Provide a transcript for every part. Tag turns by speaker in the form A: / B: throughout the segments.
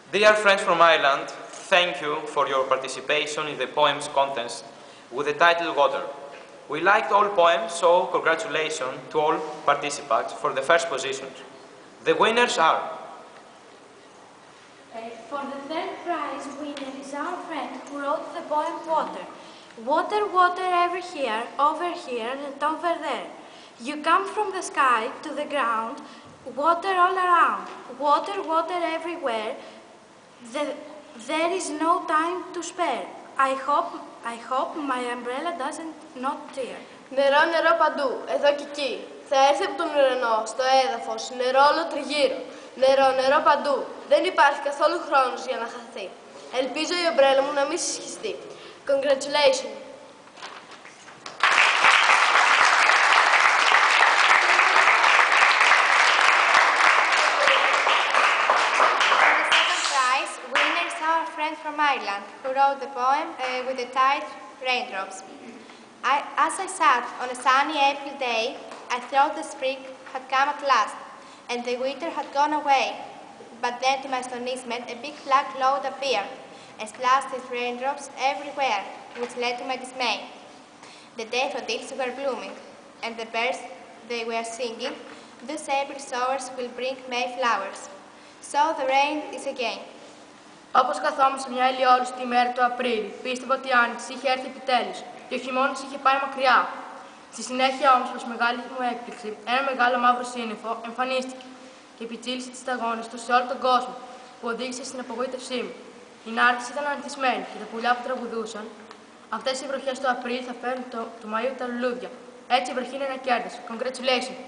A: Dear friends from Ireland, thank you for your participation in the poems contest with the title Water. We liked all poems, so congratulations to all participants for the first positions. The winners are...
B: For the third prize winner is our friend who wrote the poem Water. Water, water over here and over there. You come from the sky to the ground, water all around, water, water everywhere. There is no time to spare. I hope my umbrella doesn't not tear.
C: Νερό, νερό παντού, εδώ και εκεί. Θα έρθει από τον ουρανό, στο έδαφος, νερό όλο τριγύρω. Νερό, νερό παντού. Δεν υπάρχει καθόλου χρόνος για να χαθεί. Ελπίζω η ομπρέλα μου να μην συσχιστεί. Congratulations!
D: From Ireland, who wrote the poem with the title Raindrops. As I sat on a sunny April day, I thought the spring had come at last, and the winter had gone away. But then, to my astonishment, a big black cloud appeared, and splashed its raindrops everywhere, which led to my dismay. The daffodils were blooming, and the birds they were singing, "These April showers will bring May flowers." So the rain is again.
C: Όπως καθόμουν μια ηλιόλουστη μέρα του Απρίλη, πίστευα ότι η άνοιξη είχε έρθει επιτέλους και ο χειμώνας είχε πάει μακριά. Στη συνέχεια όμως, προς μεγάλη μου έκπληξη, ένα μεγάλο μαύρο σύννεφο εμφανίστηκε και επιτσίλησε τις σταγόνες του σε όλο τον κόσμο, που οδήγησε στην απογοήτευσή μου. Η νάρκηση ήταν ανθισμένη και τα πουλιά που τραγουδούσαν. Αυτές οι βροχές του Απρίλη θα φέρουν του Μαΐου τα λουλούδια. Έτσι η βροχή είναι ένα κέρδος. Congratulations!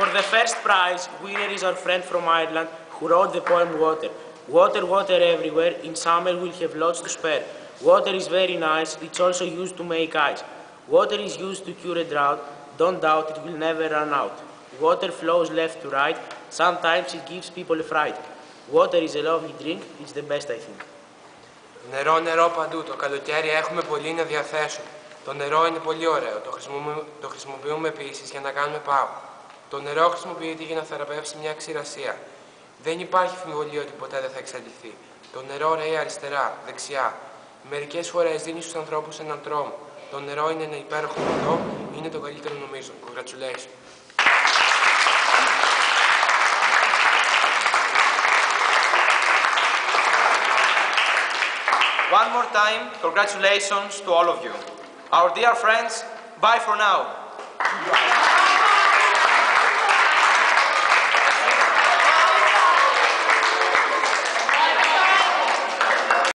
E: For the first prize, winner is our friend from Ireland who wrote the poem Water. Water, water everywhere, in summer we'll have lots to spare. Water is very nice, it's also used to make ice. Water is used to cure a drought, don't doubt it will never run out. Water flows left to right, sometimes it gives people a fright. Water is a lovely drink, it's the best I think.
F: Νερό, νερό παντού, το καλοκαίρι έχουμε πολύ να διαθέσουμε. Το νερό είναι πολύ ωραίο, το χρησιμοποιούμε επίσης για να κάνουμε πάγο. Το νερό χρησιμοποιείται για να θεραπεύσει μια ξηρασία. Δεν υπάρχει αμφιβολία ότι ποτέ δεν θα εξαντληθεί. Το νερό ρέει αριστερά, δεξιά. Μερικές φορές δίνει στους ανθρώπους έναν τρόμο. Το νερό είναι ένα υπέροχο ποτό, είναι το καλύτερο νομίζω. Congratulations.
A: One more time, congratulations to all of you. Our dear friends, bye for now.